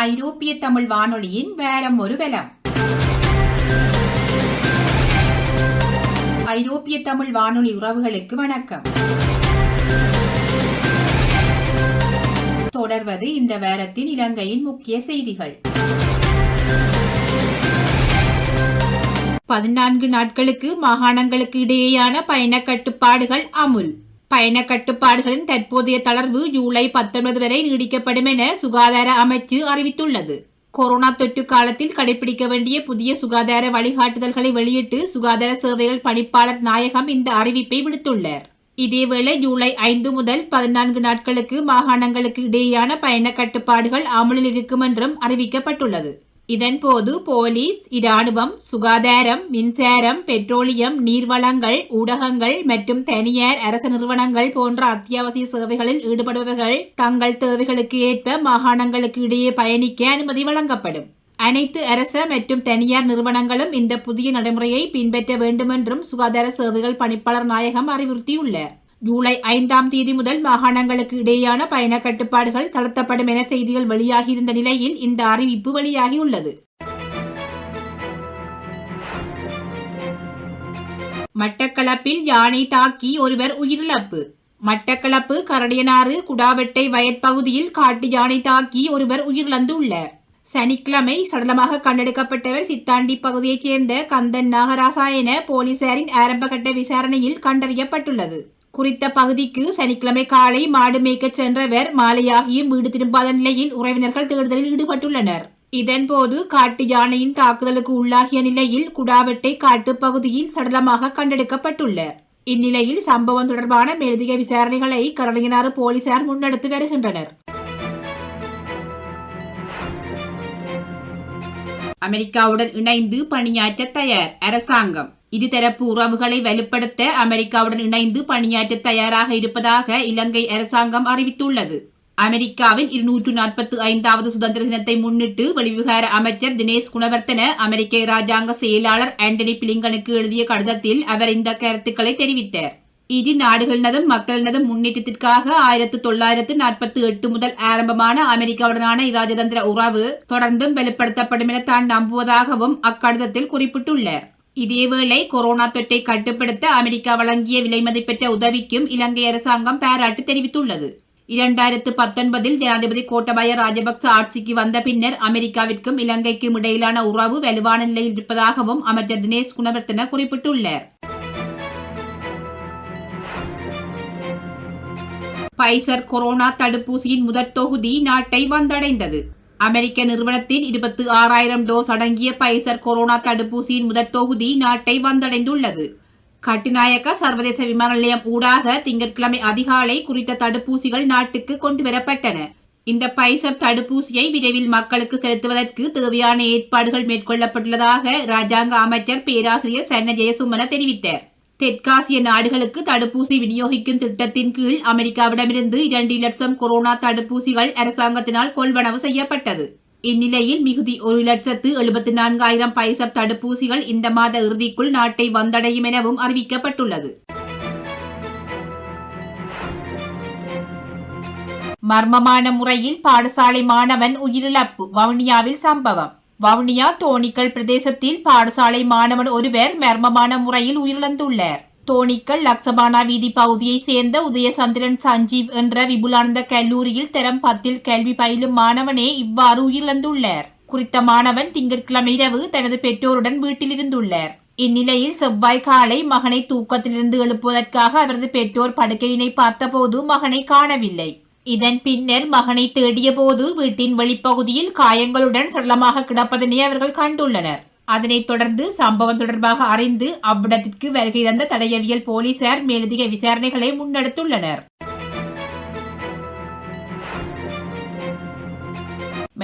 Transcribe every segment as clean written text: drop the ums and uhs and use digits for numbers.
ஐரோப்பிய தமிழ் வானொலியின் வேரம் ஒரு வலம். ஐரோப்பிய தமிழ் வானொலி உறவுகளுக்கு வணக்கம். தொடர்வது இந்த வாரத்தின் இலங்கையின் முக்கிய செய்திகள். 14 நாட்களுக்கு மாகாணங்களுக்கு இடையேயான பயண கட்டுப்பாடுகள் அமுல். பயண கட்டுப்பாடுகளின் தற்போதைய தளர்வு ஜூலை 19 வரை நீடிக்கப்படும் என சுகாதார அமைச்சு அறிவித்துள்ளது. கொரோனா தொற்று காலத்தில் கடைபிடிக்க வேண்டிய புதிய சுகாதார வழிகாட்டுதல்களை வெளியிட்டு சுகாதார சேவைகள் பணிப்பாளர் நாயகம் இந்த அறிவிப்பை விடுத்துள்ளார். இதேவேளை ஜூலை 5 முதல் 14 நாட்களுக்கு மாகாணங்களுக்கு இடையேயான பயண கட்டுப்பாடுகள் அமலில் இருக்கும் என்றும் அறிவிக்கப்பட்டுள்ளது. இதன்போது போலீஸ், இராணுவம், சுகாதாரம், மின்சாரம், பெட்ரோலியம், நீர்வளங்கள், ஊடகங்கள் மற்றும் தனியார் அரசு நிறுவனங்கள் போன்ற அத்தியாவசிய சேவைகளில் ஈடுபடுபவர்கள் தங்கள் தேவைகளுக்கு ஏற்ப மாகாணங்களுக்கு இடையே பயணிக்க அனுமதி வழங்கப்படும். அனைத்து அரச மற்றும் தனியார் நிறுவனங்களும் இந்த புதிய நடைமுறையை பின்பற்ற வேண்டும் என்றும் சுகாதார சேவைகள் பணிப்பாளர் நாயகம் அறிவுறுத்தியுள்ளார். ஜூலை 5 முதல் மாகாணங்களுக்கு இடையேயான பயண கட்டுப்பாடுகள் தளர்த்தப்படும் என செய்திகள் வெளியாகியிருந்த நிலையில் இந்த அறிவிப்பு வெளியாகியுள்ளது. மட்டக்களப்பில் யானை தாக்கி ஒருவர் உயிரிழப்பு. மட்டக்களப்பு கரடியனாறு குடாவெட்டை வயற்பகுதியில் காட்டு யானை தாக்கி ஒருவர் உயிரிழந்துள்ளார். சனிக்கிழமை சடலமாக கண்டெடுக்கப்பட்டவர் சித்தாண்டி பகுதியைச் சேர்ந்த கந்தன் நாகராசா என போலீசாரின் ஆரம்பகட்ட விசாரணையில் கண்டறியப்பட்டுள்ளது. குறித்த பகுதிக்கு சனிக்கிழமை காலை மாடு மேய்க்க சென்றவர் மாலையாகியும் வீடு திரும்பாத நிலையில் உறவினர்கள் தேடுதலில் ஈடுபட்டுள்ளனர். இதன்போது காட்டு யானையின் தாக்குதலுக்கு உள்ளாகிய நிலையில் குடாவெட்டை காட்டு பகுதியில் சடலமாக கண்டெடுக்கப்பட்டுள்ளார். இந்நிலையில் சம்பவம் தொடர்பான மேலதிக விசாரணைகளை கரடியனாறு போலீசார் முன்னெடுத்து வருகின்றனர். அமெரிக்காவுடன் இணைந்து பணியாற்ற தயார் அரசாங்கம். இருதரப்பு உறவுகளை வலுப்படுத்த அமெரிக்காவுடன் இணைந்து பணியாற்ற தயாராக இருப்பதாக இலங்கை அரசாங்கம் அறிவித்துள்ளது. அமெரிக்காவின் 245வது சுதந்திர தினத்தை முன்னிட்டு வெளிவிவகார அமைச்சர் தினேஷ் குணவர்த்தன அமெரிக்க இராஜாங்க செயலாளர் ஆண்டனி பிளிங்கனுக்கு எழுதிய கடிதத்தில் அவர் இந்த கருத்துக்களை தெரிவித்தார். இரு நாடுகளினதும் மக்களினதும் முன்னேற்றத்திற்காக 1948 முதல் ஆரம்பமான அமெரிக்காவுடனான இராஜதந்திர உறவு தொடர்ந்தும் வலுப்படுத்தப்படும் என தான் நம்புவதாகவும் அக்கடிதத்தில் குறிப்பிட்டுள்ளார். இதேவேளை கொரோனா தொற்றை கட்டுப்படுத்த அமெரிக்கா வழங்கிய விலை மதிப்பெற்ற உதவிக்கும் இலங்கை அரசாங்கம் பாராட்டு தெரிவித்துள்ளது. 2019 ஜனாதிபதி கோட்டபாய ராஜபக்ச ஆட்சிக்கு வந்த பின்னர் அமெரிக்காவிற்கும் இலங்கைக்கும் இடையிலான உறவு வலுவான நிலையில் இருப்பதாகவும் அமைச்சர் தினேஷ் குணவர்த்தன குறிப்பிட்டுள்ளார். பைசர் கொரோனா தடுப்பூசியின் முதற் தொகுதி நாட்டை வந்தடைந்தது. அமெரிக்க நிறுவனத்தின் 26,000 டோஸ் அடங்கிய பைசர் கொரோனா தடுப்பூசியின் முதற் தொகுதி நாட்டை வந்தடைந்துள்ளது. கட்டுநாயக்க சர்வதேச விமான நிலையம் ஊடாக திங்கட்கிழமை அதிகாலை குறித்த தடுப்பூசிகள் நாட்டுக்கு கொண்டுவரப்பட்டன. இந்த பைசர் தடுப்பூசியை விரைவில் மக்களுக்கு செலுத்துவதற்கு தேவையான ஏற்பாடுகள் மேற்கொள்ளப்பட்டுள்ளதாக இராஜாங்க அமைச்சர் பேராசிரியர் சன்ன ஜெயசுமன தெரிவித்தார். தெற்காசிய நாடுகளுக்கு தடுப்பூசி விநியோகிக்கும் திட்டத்தின் கீழ் அமெரிக்காவிடமிருந்து 2 லட்சம் கொரோனா தடுப்பூசிகள் அரசாங்கத்தினால் கொள்வனவு செய்யப்பட்டது. இந்நிலையில் மிகுதி 1,74,000 பைசர் தடுப்பூசிகள் இந்த மாத இறுதிக்குள் நாட்டை வந்தடையும் எனவும் அறிவிக்கப்பட்டுள்ளது. மர்மமான முறையில் பாடசாலை மாணவன் உயிரிழப்பு. வவுனியாவில் சம்பவம். வவுனியா தோணிக்கல் பிரதேசத்தில் பாடசாலை மாணவன் ஒருவர் மர்மமான முறையில் உயிரிழந்துள்ளார். தோணிக்கல் லக்சபானா வீதி பகுதியை சேர்ந்த உதயசந்திரன் சஞ்சீவ் என்ற விபுலானந்த கல்லூரியில் தரம் 10 கல்வி பயிலும் மாணவனே இவ்வாறு உயிரிழந்துள்ளார். குறித்த மாணவன் திங்கட்கிழமை இரவு தனது பெற்றோருடன் வீட்டில் இருந்துள்ளார். இந்நிலையில் செவ்வாய் காலை மகனை தூக்கத்திலிருந்து எழுப்புவதற்காக அவரது பெற்றோர் படுக்கையினை பார்த்தபோது மகனை காணவில்லை. இதன் பின்னர் மகனை தேடிய போது வீட்டின் வெளிப்பகுதியில் காயங்களுடன் சடலமாக கிடப்பதனை அவர்கள் கண்டுள்ளனர். அதனைத் தொடர்ந்து சம்பவம் தொடர்பாக அறிந்து அவ்விடத்திற்கு வருகை தந்த தடயவியல் போலீசார் மேலதிக விசாரணைகளை முன்னெடுத்துள்ளனர்.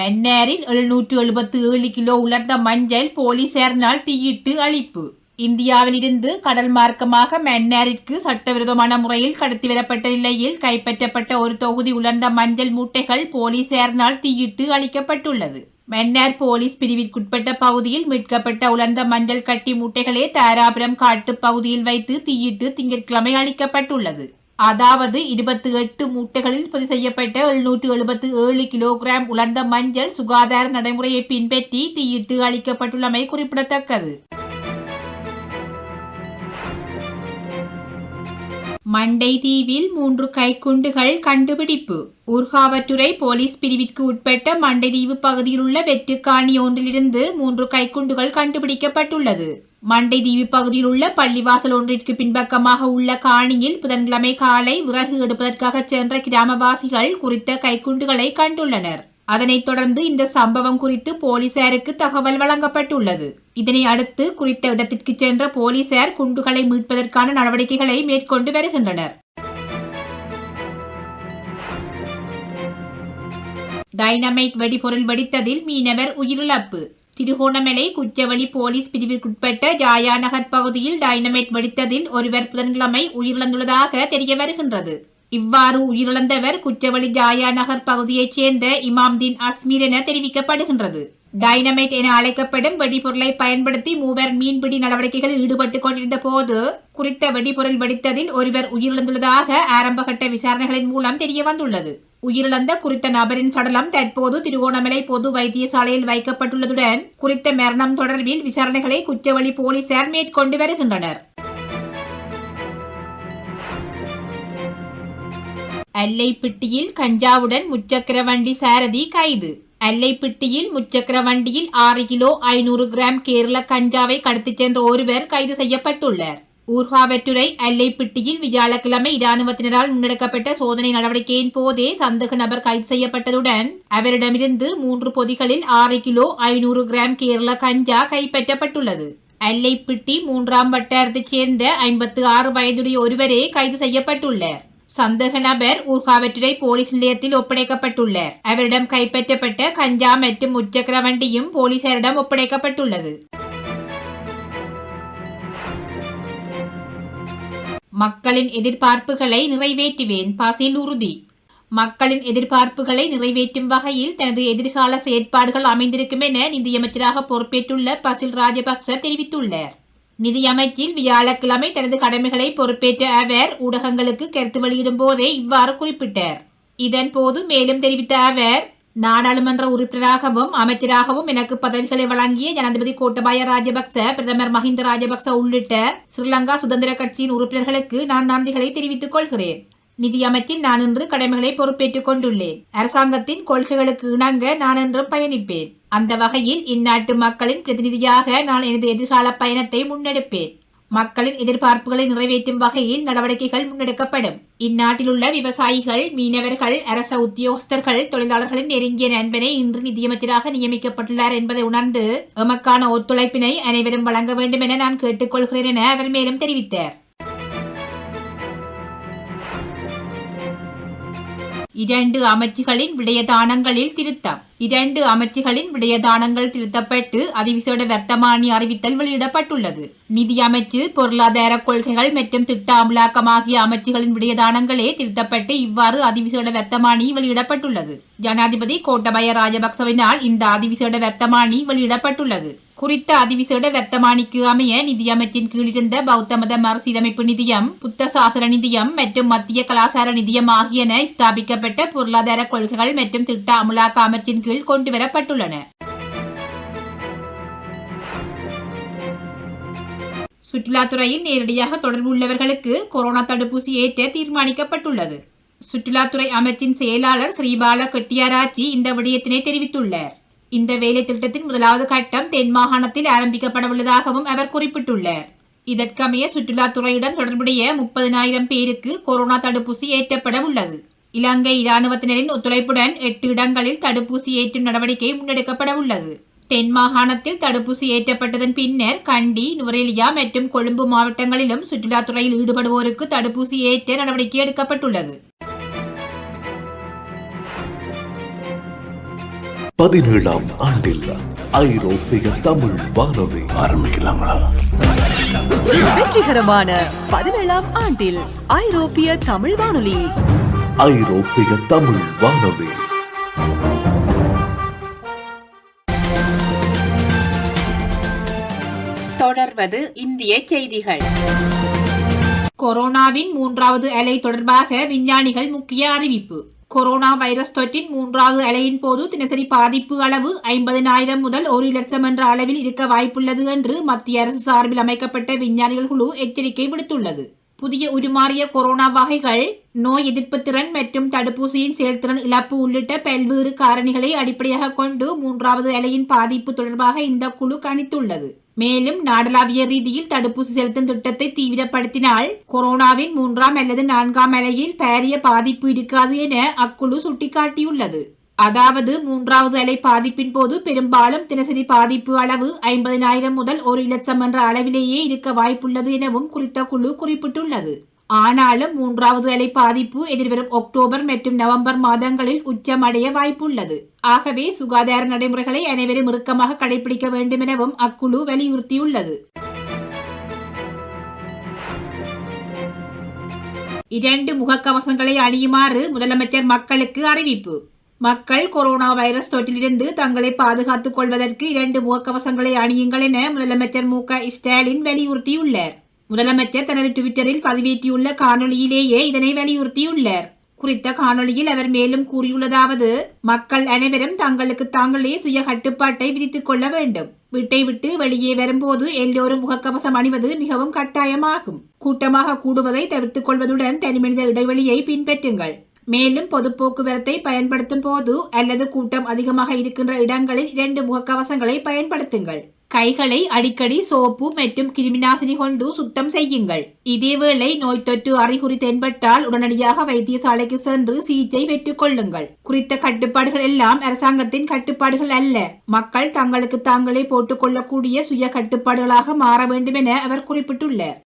மன்னாரில் 777 கிலோ உலர்ந்த மஞ்சள் போலீசாரினால் தீயிட்டு அழிப்பு. இந்தியாவில் இருந்து கடல் மார்க்கமாக மன்னாரிற்கு சட்டவிரோதமான முறையில் கடத்தி வரப்பட்ட நிலையில் கைப்பற்றப்பட்ட ஒரு தொகுதி உலர்ந்த மஞ்சள் மூட்டைகள் போலீசாரினால் தீயிட்டு அளிக்கப்பட்டுள்ளது. மன்னார் போலீஸ் பிரிவிற்குட்பட்ட பகுதியில் மீட்கப்பட்ட உலர்ந்த மஞ்சள் கட்டி மூட்டைகளே தாராபுரம் காட்டு பகுதியில் வைத்து தீயிட்டு திங்கட்கிழமை அளிக்கப்பட்டுள்ளது. அதாவது 28 மூட்டைகளில் பதிவு செய்யப்பட்ட 777 கிலோகிராம் உலர்ந்த மஞ்சள் சுகாதார நடைமுறையை பின்பற்றி தீயிட்டு அளிக்கப்பட்டுள்ளமை குறிப்பிடத்தக்கது. மண்டை தீவில் 3 கைக்குண்டுகள் கண்டுபிடிப்பு. ஊர்காவற்றுறை போலீஸ் பிரிவிற்கு உட்பட்ட மண்டைதீவு பகுதியில் உள்ள வெட்டுக்காணி ஒன்றிலிருந்து 3 கைக்குண்டுகள் கண்டுபிடிக்கப்பட்டுள்ளது. மண்டைதீவு பகுதியில் உள்ள பள்ளிவாசல் ஒன்றிற்கு பின்பக்கமாக உள்ள காணியில் புதன்கிழமை காலை விறகு எடுப்பதற்காக சென்ற கிராமவாசிகள் குறித்த கைக்குண்டுகளை கண்டுள்ளனர். அதனைத் தொடர்ந்து இந்த சம்பவம் குறித்து போலீசாருக்கு தகவல் வழங்கப்பட்டுள்ளது. இதனை அடுத்து குறித்த இடத்திற்கு சென்ற போலீசார் குண்டுகளை மீட்பதற்கான நடவடிக்கைகளை மேற்கொண்டு வருகின்றனர். டைனமைட் வெடிபொருள் வெடித்ததில் மீனவர் உயிரிழப்பு. திருகோணமலை குச்சவெளி போலீஸ் பிரிவிற்குட்பட்ட ஜாயா நகர் பகுதியில் டைனமைட் வெடித்ததில் ஒருவர் புதன்கிழமை உயிரிழந்துள்ளதாக தெரிய வருகின்றது. இவ்வாறு உயிரிழந்தவர் குச்சவெளி ஜாயா நகர் பகுதியைச் சேர்ந்த இமாம்தீன் அஸ்மீர் என தெரிவிக்கப்படுகின்றது. டைனமைட் என அழைக்கப்படும் வெடிபொருளை பயன்படுத்தி மூவர் மீன்பிடி நடவடிக்கைகளில் ஈடுபட்டுக் கொண்டிருந்த போது குறித்த வெடிபொருள் வெடித்ததில் ஒருவர் உயிரிழந்துள்ளதாக ஆரம்பகட்ட விசாரணைகளின் மூலம் தெரிய வந்துள்ளது. உயிரிழந்த குறித்த நபரின் சடலம் தற்போது திருகோணமலை பொது வைத்தியசாலையில் வைக்கப்பட்டுள்ளதுடன் குறித்த மரணம் தொடர்பில் விசாரணைகளை குச்சவெளி போலீசார் மேற்கொண்டு வருகின்றனர். அல்லைப்பிட்டியில் கஞ்சாவுடன் முச்சக்கர வண்டி சாரதி கைது. அல்லைப்பிட்டியில் முச்சக்கர வண்டியில் 6 கிலோ 500 கிராம் கேரள கஞ்சாவை கடத்திச் சென்ற ஒருவர் கைது செய்யப்பட்டுள்ளார். ஊர்காவற்றுறை அல்லைப்பிட்டியில் வியாழக்கிழமை இராணுவத்தினரால் முன்னெடுக்கப்பட்ட சோதனை நடவடிக்கையின் போதே சந்தேக நபர் கைது செய்யப்பட்டதுடன் அவரிடமிருந்து 3 பொதிகளில் 6 கிலோ 500 கிராம் கேரள கஞ்சா கைப்பற்றப்பட்டுள்ளது. அல்லைப்பிட்டி 3ஆம் வட்டாரத்தைச் சேர்ந்த 56 வயதுடைய ஒருவரே கைது செய்யப்பட்டுள்ளார். சந்தேக நபர் ஊர்காவற்றுறை போலீஸ் நிலையத்தில் ஒப்படைக்கப்பட்டுள்ளார். அவரிடம் கைப்பற்றப்பட்ட கஞ்சா மற்றும் முச்சக்கர வண்டியும் போலீசாரிடம் ஒப்படைக்கப்பட்டுள்ளது. மக்களின் எதிர்பார்ப்புகளை நிறைவேற்றுவேன், பசில் உறுதி. மக்களின் எதிர்பார்ப்புகளை நிறைவேற்றும் வகையில் தனது எதிர்கால செயற்பாடுகள் அமைந்திருக்கும் என நிதியமைச்சராக பொறுப்பேற்றுள்ள பசில் ராஜபக்ச தெரிவித்துள்ளார். நிதியமைச்சில் வியாழக்கிழமை தனது கடமைகளை பொறுப்பேற்ற அவர் ஊடகங்களுக்கு கருத்து வெளியிடும் போதே இவ்வாறு குறிப்பிட்டார். இதன் போது மேலும் தெரிவித்த அவர், நாடாளுமன்ற உறுப்பினராகவும் அமைச்சராகவும் எனக்கு பதவிகளை வழங்கிய ஜனாதிபதி கோட்டபாய ராஜபக்ச, பிரதமர் மஹிந்த ராஜபக்ச உள்ளிட்ட ஸ்ரீலங்கா சுதந்திர கட்சியின் உறுப்பினர்களுக்கு நான் நன்றிகளை தெரிவித்துக் கொள்கிறேன். நிதியமைச்சில் நான் இன்று கடமைகளை பொறுப்பேற்றுக் கொண்டுள்ளேன். அரசாங்கத்தின் கொள்கைகளுக்கு இணங்க நான் என்றும் பயணிப்பேன். அந்த வகையில் இந்நாட்டு மக்களின் பிரதிநிதியாக நான் எனது எதிர்கால பயணத்தை முன்னெடுப்பேன். மக்களின் எதிர்பார்ப்புகளை நிறைவேற்றும் வகையில் நடவடிக்கைகள் முன்னெடுக்கப்படும். இந்நாட்டில் உள்ள விவசாயிகள், மீனவர்கள், அரச உத்தியோகஸ்தர்கள், தொழிலாளர்களின் நெருங்கிய நண்பனை இன்று நிதியமைச்சராக நியமிக்கப்பட்டுள்ளார் என்பதை உணர்ந்து எமக்கான ஒத்துழைப்பினை அனைவரும் வழங்க வேண்டும் என நான் கேட்டுக்கொள்கிறேன் என அவர் மேலும் தெரிவித்தார். 2 அமைச்சுகளின் விடயதானங்களில் திருத்தம். 2 அமைச்சுகளின் விடயதானங்கள் திருத்தப்பட்டு அதிவிசேட வர்த்தமானி அறிவித்தல் வெளியிடப்பட்டுள்ளது. நிதி அமைச்சு, பொருளாதார கொள்கைகள் மற்றும் திட்ட அமலாக்கம் ஆகிய அமைச்சுகளின் விடயதானங்களே திருத்தப்பட்டு இவ்வாறு அதிவிசேட வர்த்தமானி வெளியிடப்பட்டுள்ளது. ஜனாதிபதி கோட்டபாய ராஜபக்சவினால் இந்த அதிவிசேட வர்த்தமானி வெளியிடப்பட்டுள்ளது. குறித்த அதிவிசேட வர்த்தமானிக்கு அமைய நிதியமைச்சின் கீழிருந்த பௌத்த மத மறுசீரமைப்பு நிதியம், புத்த சாசன நிதியம் மற்றும் மத்திய கலாசார நிதியம் ஆகியன ஸ்தாபிக்கப்பட்ட பொருளாதார கொள்கைகள் மற்றும் திட்ட அமலாக்க அமைச்சின் கீழ் கொண்டுவரப்பட்டுள்ளன. சுற்றுலாத்துறையில் நேரடியாக தொடர்பு உள்ளவர்களுக்கு கொரோனா தடுப்பூசி ஏற்ற தீர்மானிக்கப்பட்டுள்ளது. சுற்றுலாத்துறை அமைச்சின் செயலாளர் ஸ்ரீபால கெட்டியாராச்சி இந்த விடயத்தினை தெரிவித்துள்ளார். இந்த வேலை திட்டத்தின் முதலாவது கட்டம் தென் மாகாணத்தில் ஆரம்பிக்கப்பட உள்ளதாகவும் அவர் குறிப்பிட்டுள்ளார். இதற்கமைய சுற்றுலாத்துறையுடன் தொடர்புடைய 30,000 பேருக்கு கொரோனா தடுப்பூசி ஏற்றப்பட உள்ளது. இலங்கை இராணுவத்தினரின் ஒத்துழைப்புடன் 8 இடங்களில் தடுப்பூசி ஏற்றும் நடவடிக்கை முன்னெடுக்கப்பட உள்ளது. தென் மாகாணத்தில் தடுப்பூசி ஏற்றப்பட்டதன் பின்னர் கண்டி, நுவரெலியா மற்றும் கொழும்பு மாவட்டங்களிலும் சுற்றுலாத்துறையில் ஈடுபடுவோருக்கு தடுப்பூசி ஏற்ற நடவடிக்கை எடுக்கப்பட்டுள்ளது. 17ஆம் ஆண்டில் ஐரோப்பிய தமிழ் வானொலி ஆரம்பிக்கலாங்களா? வெற்றிகரமான 17ஆம் ஆண்டில் ஐரோப்பிய தமிழ் வானொலி. ஐரோப்பிய தமிழ் வானொலி. தொடர்வது இந்திய செய்திகள். கொரோனாவின் 3வது அலை தொடர்பாக விஞ்ஞானிகள் முக்கிய அறிவிப்பு. கொரோனா வைரஸ் தொற்றின் 3வது அலையின் போது தினசரி பாதிப்பு அளவு 50,000 முதல் 1,00,000 என்ற அளவில் இருக்க வாய்ப்புள்ளது என்று மத்திய அரசு சார்பில் அமைக்கப்பட்ட விஞ்ஞானிகள் குழு எச்சரிக்கை விடுத்துள்ளது. புதிய உருமாறிய கொரோனா வகைகள், நோய் எதிர்ப்பு திறன் மற்றும் தடுப்பூசியின் செயல்திறன் இழப்பு உள்ளிட்ட பல்வேறு காரணிகளை அடிப்படையாக கொண்டு 3வது அலையின் பாதிப்பு தொடர்பாக இந்த குழு கணித்துள்ளது. மேலும் நாடளாவிய ரீதியில் தடுப்பூசி செலுத்தும் திட்டத்தை தீவிரப்படுத்தினால் கொரோனாவின் 3ஆம் அல்லது 4ஆம் அலையில் பாரிய பாதிப்பு இருக்காது என அக்குழு சுட்டிக்காட்டியுள்ளது. அதாவது 3வது அலை பாதிப்பின் போது பெரும்பாலும் தினசரி பாதிப்பு அளவு 50,000 முதல் 1,00,000 என்ற அளவிலேயே இருக்க வாய்ப்புள்ளது எனவும் குறித்த குழு குறிப்பிட்டுள்ளது. ஆனாலும் 3வது அலை பாதிப்பு எதிர்வரும் அக்டோபர் மற்றும் நவம்பர் மாதங்களில் உச்சமடைய வாய்ப்புள்ளது. ஆகவே சுகாதார நடைமுறைகளை அனைவரும் இறுக்கமாக கடைபிடிக்க வேண்டும் எனவும் அக்குழு வலியுறுத்தியுள்ளது. 2 முகக்கவசங்களை அணியுமாறு முதலமைச்சர் மக்களுக்கு அறிவிப்பு. மக்கள் கொரோனா வைரஸ் தொற்றிலிருந்து தங்களை பாதுகாத்துக் கொள்வதற்கு 2 முகக்கவசங்களை அணியுங்கள் என முதலமைச்சர் மு.க. ஸ்டாலின் வலியுறுத்தியுள்ளார். முதலமைச்சர் தனது ட்விட்டரில் பதிவேற்றியுள்ள காணொலியிலேயே இதனை வலியுறுத்தியுள்ளார். குறித்த காணொலியில் அவர் மேலும் கூறியுள்ளதாவது: மக்கள் அனைவரும் தங்களுக்கு தாங்களே சுய கட்டுப்பாட்டை விதித்துக் கொள்ள வேண்டும். வீட்டை விட்டு வெளியே வரும்போது எல்லோரும் முகக்கவசம் அணிவது மிகவும் கட்டாயமாகும். கூட்டமாக கூடுவதை தவிர்த்துக் கொள்வதுடன் தனிமனித இடைவெளியை பின்பற்றுங்கள். மேலும் பொது போக்குவரத்தை பயன்படுத்தும் போது அல்லது கூட்டம் அதிகமாக இருக்கின்ற இடங்களில் 2 முகக்கவசங்களை பயன்படுத்துங்கள். கைகளை அடிக்கடி சோப்பு மற்றும் கிருமிநாசினி கொண்டு சுத்தம் செய்யுங்கள். இதேவேளை நோய் தொற்று அறிகுறி தென்பட்டால் உடனடியாக வைத்தியசாலைக்கு சென்று சிகிச்சை பெற்றுக் கொள்ளுங்கள். குறித்த கட்டுப்பாடுகள் எல்லாம் அரசாங்கத்தின் கட்டுப்பாடுகள் அல்ல, மக்கள் தங்களுக்கு தாங்களே போட்டுக் கொள்ளக்கூடிய சுய கட்டுப்பாடுகளாக மாற வேண்டும் என அவர் குறிப்பிட்டுள்ளார்.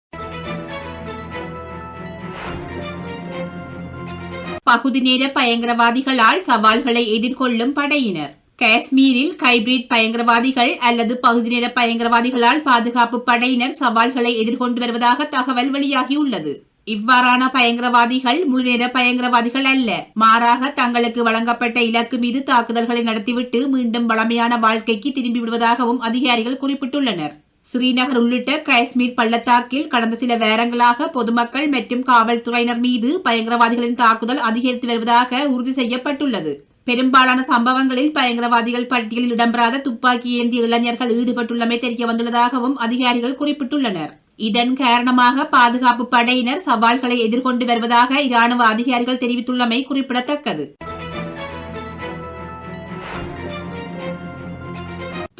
பகுதி நேர பயங்கரவாதிகளால் சவால்களை எதிர்கொள்ளும் படையினர். காஷ்மீரில் ஹைபிரிட் பயங்கரவாதிகள் அல்லது பகுதி நேர பயங்கரவாதிகளால் பாதுகாப்பு படையினர் சவால்களை எதிர்கொண்டு வருவதாக தகவல் வெளியாகியுள்ளது. இவ்வாறான பயங்கரவாதிகள் முழுநேர பயங்கரவாதிகள் அல்ல, மாறாக தங்களுக்கு வழங்கப்பட்ட இலக்கு மீது தாக்குதல்களை நடத்திவிட்டு மீண்டும் வளமையான வாழ்க்கைக்கு திரும்பி விடுவதாகவும் அதிகாரிகள் குறிப்பிட்டுள்ளனர். ஸ்ரீநகர் உள்ளிட்ட காஷ்மீர் பள்ளத்தாக்கில் கடந்த சில வாரங்களாக பொதுமக்கள் மற்றும் காவல்துறையினர் மீது பயங்கரவாதிகளின் தாக்குதல் அதிகரித்து வருவதாக உறுதி செய்யப்பட்டுள்ளது. பெரும்பாலான சம்பவங்களில் பயங்கரவாதிகள் பட்டியலில் இடம்பெறாத துப்பாக்கி ஏந்திய இளைஞர்கள் ஈடுபட்டுள்ளமை தெரிய வந்துள்ளதாகவும் அதிகாரிகள் குறிப்பிட்டுள்ளனர். இதன் காரணமாக பாதுகாப்பு படையினர் சவால்களை எதிர்கொண்டு வருவதாக இராணுவ அதிகாரிகள் தெரிவித்துள்ளமை குறிப்பிடத்தக்கது.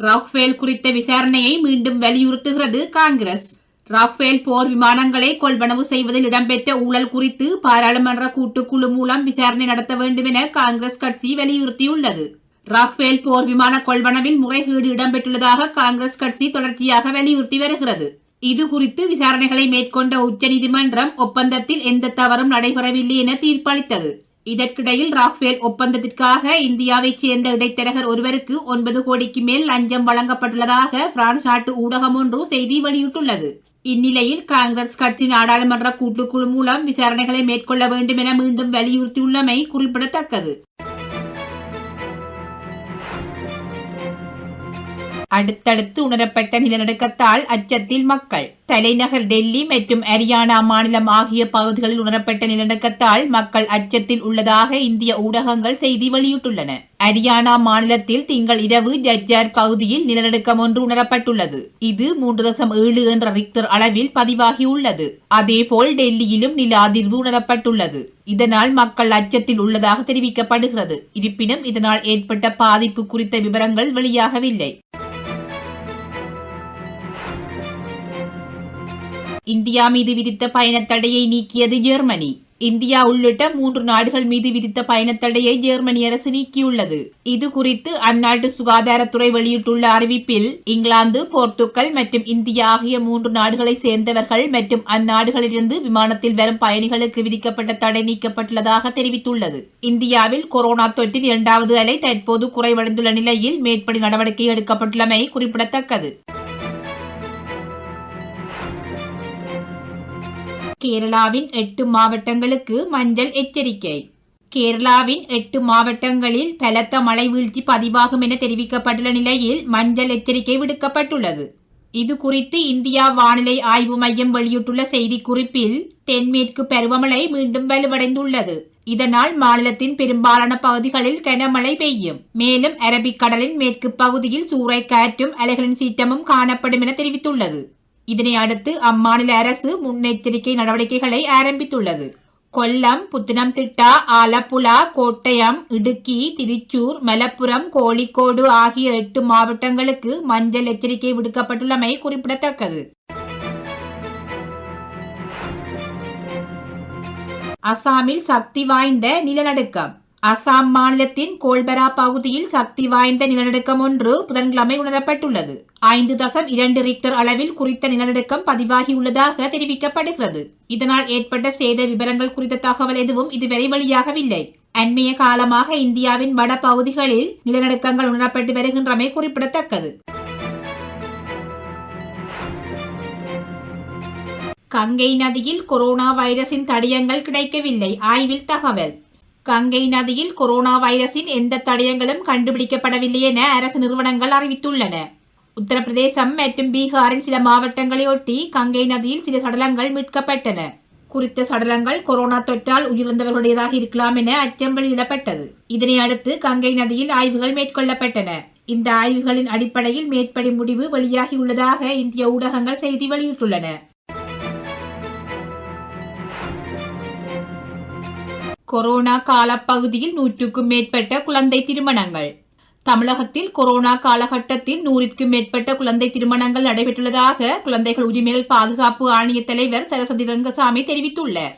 ராஃபேல் குறித்த விசாரணையை மீண்டும் வலியுறுத்துகிறது காங்கிரஸ். ராஃபேல் போர் விமானங்களை கொள்வனவு செய்வதில் இடம்பெற்ற ஊழல் குறித்து பாராளுமன்ற கூட்டுக்குழு மூலம் விசாரணை நடத்த வேண்டும் என காங்கிரஸ் கட்சி வலியுறுத்தியுள்ளது. ராஃபேல் போர் விமான கொள்வனவில் முறைகேடு இடம்பெற்றுள்ளதாக காங்கிரஸ் கட்சி தொடர்ச்சியாக வலியுறுத்தி வருகிறது. இது குறித்து விசாரணைகளை மேற்கொண்ட உச்சநீதிமன்றம் ஒப்பந்தத்தில் எந்த தவறும் நடைபெறவில்லை என தீர்ப்பளித்தது. இதற்கிடையில் ராஃபேல் ஒப்பந்தத்திற்காக இந்தியாவைச் சேர்ந்த இடைத்தரகர் ஒருவருக்கு 9 கோடிக்கு மேல் லஞ்சம் வழங்கப்பட்டுள்ளதாக பிரான்ஸ் நாட்டு ஊடகம் ஒன்று செய்தி வெளியிட்டுள்ளது. இந்நிலையில் காங்கிரஸ் கட்சி நாடாளுமன்ற கூட்டுக்குழு மூலம் விசாரணைகளை மேற்கொள்ள வேண்டும் என மீண்டும் வலியுறுத்தியுள்ளமை குறிப்பிடத்தக்கது. அடுத்தடுத்து உணரப்பட்ட நிலநடுக்கத்தால் அச்சத்தில் மக்கள். தலைநகர் டெல்லி மற்றும் ஹரியானா மாநிலம் ஆகிய பகுதிகளில் உணரப்பட்ட நிலநடுக்கத்தால் மக்கள் அச்சத்தில் உள்ளதாக இந்திய ஊடகங்கள் செய்தி வெளியிட்டுள்ளன. ஹரியானா மாநிலத்தில் திங்கள் இரவு ஜஜ்ஜார் பகுதியில் நிலநடுக்கம் ஒன்று உணரப்பட்டுள்ளது. இது 3.7 என்ற ரிக்டர் அளவில் பதிவாகியுள்ளது. அதேபோல் டெல்லியிலும் நில அதிர்வு உணரப்பட்டுள்ளது. இதனால் மக்கள் அச்சத்தில் உள்ளதாக தெரிவிக்கப்படுகிறது. இருப்பினும் இதனால் ஏற்பட்ட பாதிப்பு குறித்த விவரங்கள் வெளியாகவில்லை. இந்தியா மீது விதித்த பயணத்தடையை நீக்கியது ஜெர்மனி. இந்தியா உள்ளிட்ட 3 நாடுகள் மீது விதித்த பயணத்தடையை ஜெர்மனி அரசு நீக்கியுள்ளது. இது குறித்து அந்நாட்டு சுகாதாரத்துறை வெளியிட்டுள்ள அறிவிப்பில் இங்கிலாந்து, போர்த்துகல் மற்றும் இந்தியா ஆகிய 3 நாடுகளை சேர்ந்தவர்கள் மற்றும் அந்நாடுகளிலிருந்து விமானத்தில் வரும் பயணிகளுக்கு விதிக்கப்பட்ட தடை நீக்கப்பட்டுள்ளதாக தெரிவித்துள்ளது. இந்தியாவில் கொரோனா தொற்றின் 2வது அலை தற்போது குறைவடைந்துள்ள நிலையில் மேற்படி நடவடிக்கை எடுக்கப்பட்டுள்ளமை குறிப்பிடத்தக்கது. கேரளாவின் 8 மாவட்டங்களுக்கு மஞ்சள் எச்சரிக்கை. கேரளாவின் 8 மாவட்டங்களில் பலத்த மழை வீழ்ச்சி பதிவாகும் என தெரிவிக்கப்பட்டுள்ள நிலையில் மஞ்சள் எச்சரிக்கை விடுக்கப்பட்டுள்ளது. இது குறித்து இந்தியா வானிலை ஆய்வு மையம் வெளியிட்டுள்ள செய்திக்குறிப்பில் தென்மேற்கு பருவமழை மீண்டும் வலுவடைந்துள்ளது. இதனால் மாநிலத்தின் பெரும்பாலான பகுதிகளில் கனமழை பெய்யும். மேலும் அரபிக்கடலின் மேற்கு பகுதியில் சூறைக்காற்றும் அலைகளின் சீற்றமும் காணப்படும் என தெரிவித்துள்ளது. இதனை அடுத்து அம்மாநில அரசு முன்னெச்சரிக்கை நடவடிக்கைகளை ஆரம்பித்துள்ளது. கொல்லம், புத்தனம்திட்டா, ஆலப்புழா, கோட்டயம், இடுக்கி, திருச்சூர், மலப்புரம், கோழிக்கோடு ஆகிய 8 மாவட்டங்களுக்கு மஞ்சள் எச்சரிக்கை விடுக்கப்பட்டுள்ளமை குறிப்பிடத்தக்கது. அசாமில் சக்தி வாய்ந்த நிலநடுக்கம். அசாம் மாநிலத்தின் கோல்பரா பகுதியில் சக்தி வாய்ந்த நிலநடுக்கம் ஒன்று புதன்கிழமை உணரப்பட்டுள்ளது. 5.2 ரிக்டர் அளவில் குறித்த நிலநடுக்கம் பதிவாகியுள்ளதாக தெரிவிக்கப்படுகிறது. இதனால் ஏற்பட்ட சேத விவரங்கள் குறித்த தகவல் எதுவும் இதுவரை வெளியாகவில்லை. அண்மைய காலமாக இந்தியாவின் வட பகுதிகளில் நிலநடுக்கங்கள் உணரப்பட்டு வருகின்றமை குறிப்பிடத்தக்கது. கங்கை நதியில் கொரோனா வைரஸின் தடயங்கள் கிடைக்கவில்லை, ஆய்வில் தகவல். கங்கை நதியில் கொரோனா வைரஸின் எந்த தடயங்களும் கண்டுபிடிக்கப்படவில்லை என அரசு நிறுவனங்கள் அறிவித்துள்ளன. உத்தரப்பிரதேசம் மற்றும் பீகாரின் சில மாவட்டங்களை ஒட்டி கங்கை நதியில் சில சடலங்கள் மீட்கப்பட்டன. குறித்த சடலங்கள் கொரோனா தொற்றால் உயிரிழந்தவர்களுடையதாக இருக்கலாம் என அச்சம் வெளியிடப்பட்டது. இதனை அடுத்து கங்கை நதியில் ஆய்வுகள் மேற்கொள்ளப்பட்டன. இந்த ஆய்வுகளின் அடிப்படையில் மேற்படி முடிவு வெளியாகியுள்ளதாக இந்திய ஊடகங்கள் செய்தி வெளியிட்டுள்ளன. கொரோனா காலப்பகுதியில் 100க்கும் மேற்பட்ட குழந்தை திருமணங்கள். தமிழகத்தில் கொரோனா காலகட்டத்தில் 100க்கும் மேற்பட்ட குழந்தை திருமணங்கள் நடைபெற்றுள்ளதாக குழந்தைகள் உரிமைகள் பாதுகாப்பு ஆணைய தலைவர் சரஸ்வதி ரங்கசாமி தெரிவித்துள்ளார்.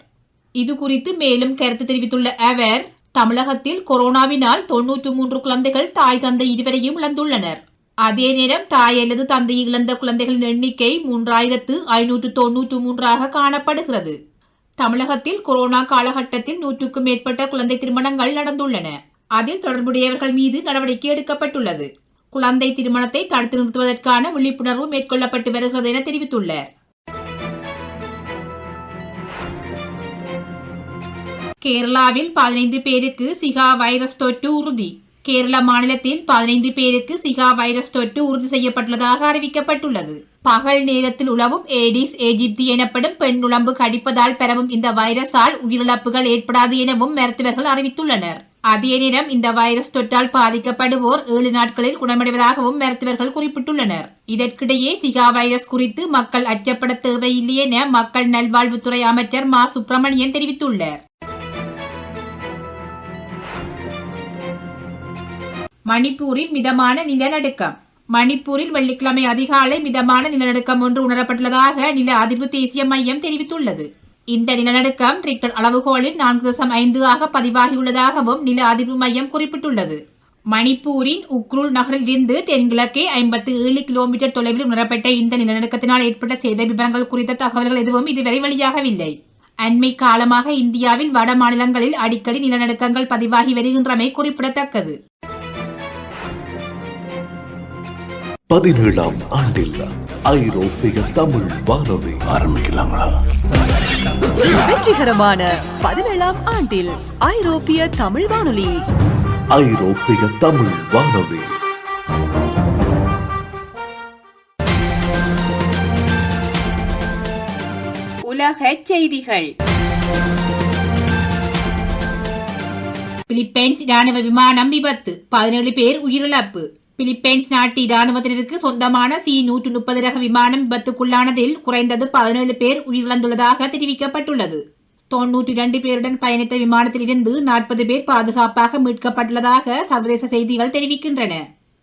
இது குறித்து மேலும் கருத்து தெரிவித்துள்ள அவர், தமிழகத்தில் கொரோனாவினால் 93 குழந்தைகள் தாய் தந்தை இருவரையும் இழந்துள்ளனர். அதே நேரம் தாய் அல்லது தந்தையை இழந்த குழந்தைகளின் எண்ணிக்கை 3593 காணப்படுகிறது. தமிழகத்தில் கொரோனா காலகட்டத்தில் 100க்கும் மேற்பட்ட குழந்தை திருமணங்கள் நடந்துள்ளன. அதில் தொடர்புடையவர்கள் மீது நடவடிக்கை எடுக்கப்பட்டுள்ளது. குழந்தை திருமணத்தை தடுத்து நிறுத்துவதற்கான விழிப்புணர்வு மேற்கொள்ளப்பட்டு வருகிறது என தெரிவித்துள்ளார். கேரளாவில் 15 பேருக்கு சிகா வைரஸ் தொற்று உறுதி. கேரள மாநிலத்தில் 15 பேருக்கு சிகா வைரஸ் தொற்று உறுதி செய்யப்பட்டுள்ளதாக அறிவிக்கப்பட்டுள்ளது. பகல் நேரத்தில் உலவும் ஏடிஸ் ஏஜிப்தி எனப்படும் பெண் நுளம்பு கடிப்பதால் பரவும் இந்த வைரஸால் உயிரிழப்புகள் ஏற்படாது எனவும் மருத்துவர்கள் அறிவித்துள்ளனர். அதே நேரம் இந்த வைரஸ் தொற்றால் பாதிக்கப்படுவோர் 7 நாட்களில் குணமடைவதாகவும் மருத்துவர்கள் குறிப்பிட்டுள்ளனர். இதற்கிடையே சிகா வைரஸ் குறித்து மக்கள் அச்சப்பட தேவையில்லை என மக்கள் நல்வாழ்வுத்துறை அமைச்சர் மா சுப்பிரமணியன் தெரிவித்துள்ளார். மணிப்பூரில் மிதமான நிலநடுக்கம். மணிப்பூரில் வெள்ளிக்கிழமை அதிகாலை மிதமான நிலநடுக்கம் ஒன்று உணரப்பட்டுள்ளதாக நில அதிர்வு தேசிய மையம் தெரிவித்துள்ளது. இந்த நிலநடுக்கம் ரிக்டர் அளவுகோலில் 4.5 ஆக பதிவாகியுள்ளதாகவும் நில அதிர்வு மையம் குறிப்பிட்டுள்ளது. மணிப்பூரின் உக்ருல் நகரில் இருந்து தென்கிழக்கே 57 கிலோமீட்டர் தொலைவில் உணரப்பட்ட இந்த நிலநடுக்கத்தினால் ஏற்பட்ட சேத விவரங்கள் குறித்த தகவல்கள் எதுவும் இதுவரை வெளியாகவில்லை. அண்மை காலமாக இந்தியாவின் வட மாநிலங்களில் அடிக்கடி நிலநடுக்கங்கள் பதிவாகி வருகின்றமை குறிப்பிடத்தக்கது. 17ஆம் ஆண்டில் ஐரோப்பிய தமிழ் வானொலி ஆரம்பிக்கலாங்களா? வெற்றிகரமான 17ஆம் ஆண்டில் ஐரோப்பிய தமிழ் வானொலி. ஐரோப்பிய தமிழ் வானொலி. உலக செய்திகள். பிலிப்பைன்ஸ் இராணுவ விமானம் விபத்து, 17 பேர் உயிரிழப்பு. பிலிப்பைன்ஸ் நாட்டு இராணுவத்தினருக்கு சொந்தமான C-130 ரக விமானம் விபத்துக்குள்ளானதில் குறைந்தது 17 பேர் உயிரிழந்துள்ளதாக தெரிவிக்கப்பட்டுள்ளது. 92 பேருடன் பயணித்த விமானத்தில் இருந்து 40 பேர் பாதுகாப்பாக மீட்கப்பட்டுள்ளதாக சர்வதேச செய்திகள் தெரிவிக்கின்றன.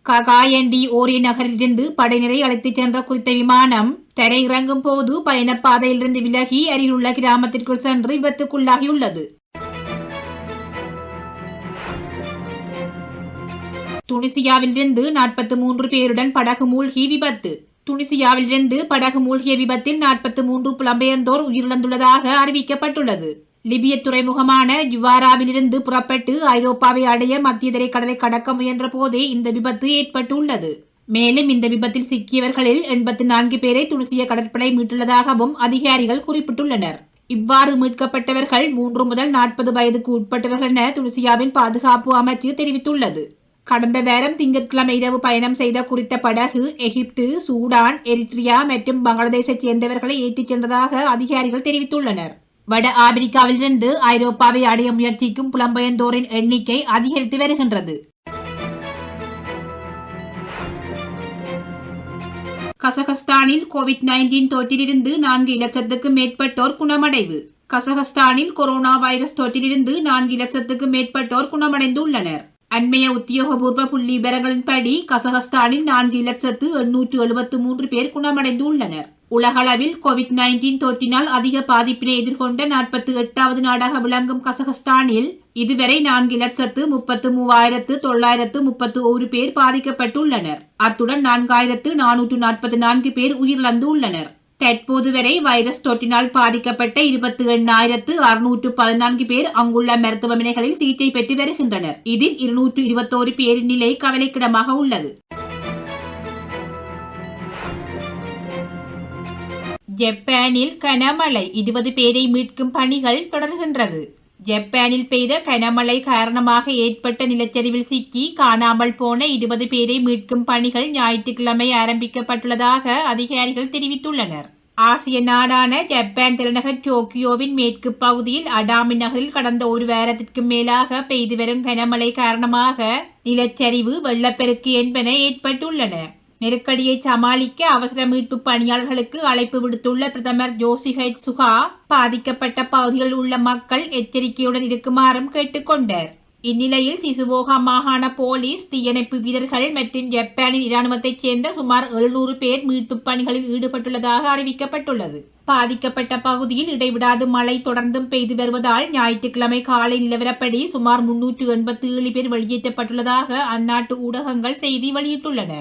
ககாயண்டி ஓரிய நகரில் இருந்து படையினரை அழைத்துச் சென்ற குறித்த விமானம் தரை இறங்கும் போது பயணப்பாதையிலிருந்து விலகி அருகிலுள்ள கிராமத்திற்குள் சென்று விபத்துக்குள்ளாகியுள்ளது. துனிசியாவிலிருந்து 43 பேருடன் படகு மூழ்கி விபத்து. துனிசியாவிலிருந்து படகு மூழ்கிய விபத்தில் 43 புலம்பெயர்ந்தோர் உயிரிழந்துள்ளதாக அறிவிக்கப்பட்டுள்ளது. லிபிய துறைமுகமான ஜுவாராவிலிருந்து புறப்பட்டு ஐரோப்பாவை அடைய மத்திய தரை கடலை கடக்க முயன்ற போதே இந்த விபத்து ஏற்பட்டுள்ளது. மேலும் இந்த விபத்தில் சிக்கியவர்களில் 84 பேரை துனிசிய கடற்படை மீட்டுள்ளதாகவும் அதிகாரிகள் குறிப்பிட்டுள்ளனர். இவ்வாறு மீட்கப்பட்டவர்கள் 3 முதல் 40 வயதுக்கு உட்பட்டவர்கள் என துனிசியாவின் பாதுகாப்பு அமைச்சு தெரிவித்துள்ளது. கடந்த வாரம் திங்கட்கிழமை இரவு பயணம் செய்த குறித்த படகு எகிப்து, சூடான், எரிட்ரியா மற்றும் பங்களாதேஷைச் சேர்ந்தவர்களை ஏற்றிச் சென்றதாக அதிகாரிகள் தெரிவித்துள்ளனர். வட ஆப்பிரிக்காவிலிருந்து ஐரோப்பாவை அடைய முயற்சிக்கும் புலம்பெயர்ந்தோரின் எண்ணிக்கை அதிகரித்து வருகின்றது. கசகஸ்தானில் கோவிட்-19 தொற்றிலிருந்து 4 லட்சத்துக்கு மேற்பட்டோர் குணமடைவு. கசகஸ்தானில் கொரோனா வைரஸ் தொற்றிலிருந்து 4 லட்சத்துக்கு மேற்பட்டோர் குணமடைந்துள்ளனர். அண்மைய உத்தியோகபூர்வ புள்ளி விவரங்களின்படி கசகஸ்தானில் 4,873 பேர் குணமடைந்துள்ளனர். உலகளவில் கோவிட்-19 தொற்றினால் அதிக பாதிப்பினை எதிர்கொண்ட 48வது நாடாக விளங்கும் கசகஸ்தானில் இதுவரை 4,33,931 பேர் பாதிக்கப்பட்டுள்ளனர். அத்துடன் 4,444 பேர் உயிரிழந்துள்ளனர். தற்போது வரை வைரஸ் தொற்றினால் பாதிக்கப்பட்ட 28,614 பேர் அங்குள்ள மருத்துவமனைகளில் சிகிச்சை பெற்று வருகின்றனர். இதில் 221 பேரின் நிலை கவலைக்கிடமாக உள்ளது. ஜப்பானில் கனமழை, 20 பேரை மீட்கும் பணிகள் தொடர்கின்றது. ஜப்பானில் பெய்த கனமழை காரணமாக ஏற்பட்ட நிலச்சரிவில் சிக்கி காணாமல் போன 20 பேரை மீட்கும் பணிகள் ஞாயிற்றுக்கிழமை ஆரம்பிக்கப்பட்டுள்ளதாக அதிகாரிகள் தெரிவித்துள்ளனர். ஆசிய நாடான ஜப்பான் தலைநகர் டோக்கியோவின் மேற்கு பகுதியில் அடாமி நகரில் கடந்த ஒரு வாரத்திற்கு மேலாக பெய்து வரும் கனமழை காரணமாக நிலச்சரிவு, வெள்ளப்பெருக்கு என்பன ஏற்பட்டுள்ளன. நெருக்கடியை சமாளிக்க அவசர மீட்பு பணியாளர்களுக்கு அழைப்பு விடுத்துள்ள பிரதமர் யோஷிஹைடே சுகா பாதிக்கப்பட்ட பகுதிகளில் உள்ள மக்கள் எச்சரிக்கையுடன் இருக்குமாறும் கேட்டுக்கொண்டார். இந்நிலையில் சிசுவோகா மாகாண போலீஸ், தீயணைப்பு வீரர்கள் மற்றும் ஜப்பானின் இராணுவத்தைச் சேர்ந்த சுமார் 700 பேர் மீட்பு பணிகளில் ஈடுபட்டுள்ளதாக அறிவிக்கப்பட்டுள்ளது. பாதிக்கப்பட்ட பகுதியில் இடைவிடாது மழை தொடர்ந்தும் பெய்து வருவதால் ஞாயிற்றுக்கிழமை காலை நிலவரப்படி சுமார் 387 பேர் வெளியேற்றப்பட்டுள்ளதாக அந்நாட்டு ஊடகங்கள் செய்தி வெளியிட்டுள்ளன.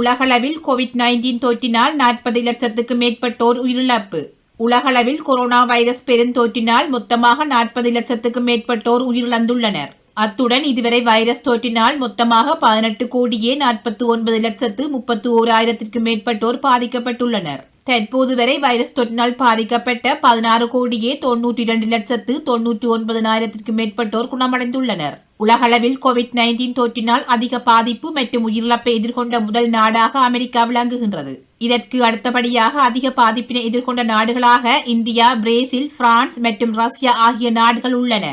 உலகளவில் கோவிட்-19 தொற்றினால் 40 லட்சத்துக்கு மேற்பட்டோர் உயிரிழப்பு. உலகளவில் கொரோனா வைரஸ் பெருந்தொற்றினால் மொத்தமாக 40 லட்சத்துக்கு மேற்பட்டோர் உயிரிழந்துள்ளனர். அத்துடன் இதுவரை வைரஸ் தொற்றினால் மொத்தமாக 18,49,31,31,000 மேற்பட்டோர் பாதிக்கப்பட்டுள்ளனர். தற்போது வரை வைரஸ் தொற்றினால் பாதிக்கப்பட்ட 16,92,99,000 மேற்பட்டோர் குணமடைந்துள்ளனர். உலகளவில் கோவிட்-19 தொற்றினால் அதிக பாதிப்பு மற்றும் உயிரிழப்பை எதிர்கொண்ட முதல் நாடாக அமெரிக்கா விளங்குகின்றது. இதற்கு அடுத்தபடியாக அதிக பாதிப்பினை எதிர்கொண்ட நாடுகளாக இந்தியா, பிரேசில், பிரான்ஸ் மற்றும் ரஷ்யா ஆகிய நாடுகள் உள்ளன.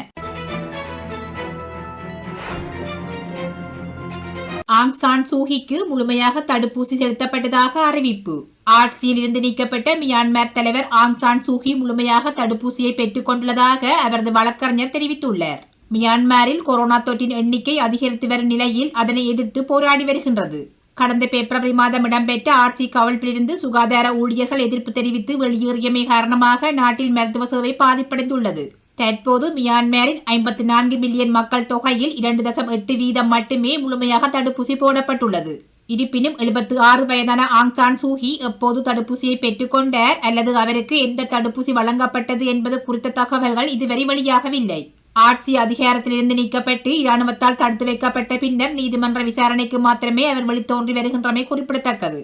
ஆங் சான் சூகிக்கு முழுமையாக தடுப்பூசி செலுத்தப்பட்டதாக அறிவிப்பு. ஆட்சியில் இருந்து நீக்கப்பட்ட மியான்மர் தலைவர் ஆங் சான் சூகி முழுமையாக தடுப்பூசியை பெற்றுக் கொண்டுள்ளதாக அவரது வழக்கறிஞர் தெரிவித்துள்ளார். மியான்மரில் கொரோனா தொற்றின் எண்ணிக்கை அதிகரித்து வரும் நிலையில் அதனை எதிர்த்து போராடி வருகின்றது. கடந்த பிப்ரவரி மாதம் இடம்பெற்ற ஆட்சி கவிழ்ப்பிலிருந்து சுகாதார ஊழியர்கள் எதிர்ப்பு தெரிவித்து வெளியேறியமை காரணமாக நாட்டில் மருத்துவ சேவை பாதிப்படைந்துள்ளது. தற்போது மியான்மரின் 54 மில்லியன் மக்கள் தொகையில் 2.8% மட்டுமே முழுமையாக தடுப்பூசி போடப்பட்டுள்ளது. இருப்பினும் 76 வயதான ஆங் சான் சூகி எப்போது தடுப்பூசியை பெற்றுக் கொண்டார் அல்லது அவருக்கு எந்த தடுப்பூசி வழங்கப்பட்டது என்பது குறித்த தகவல்கள் இதுவரை வெளியாகவில்லை. ஆட்சி அதிகாரத்திலிருந்து நீக்கப்பட்டு இராணுவத்தால் தடுத்து வைக்கப்பட்ட பின்னர் நீதிமன்ற விசாரணைக்கு மாத்திரமே அவர் வெளித்தோன்றி வருகின்றமை குறிப்பிடத்தக்கது.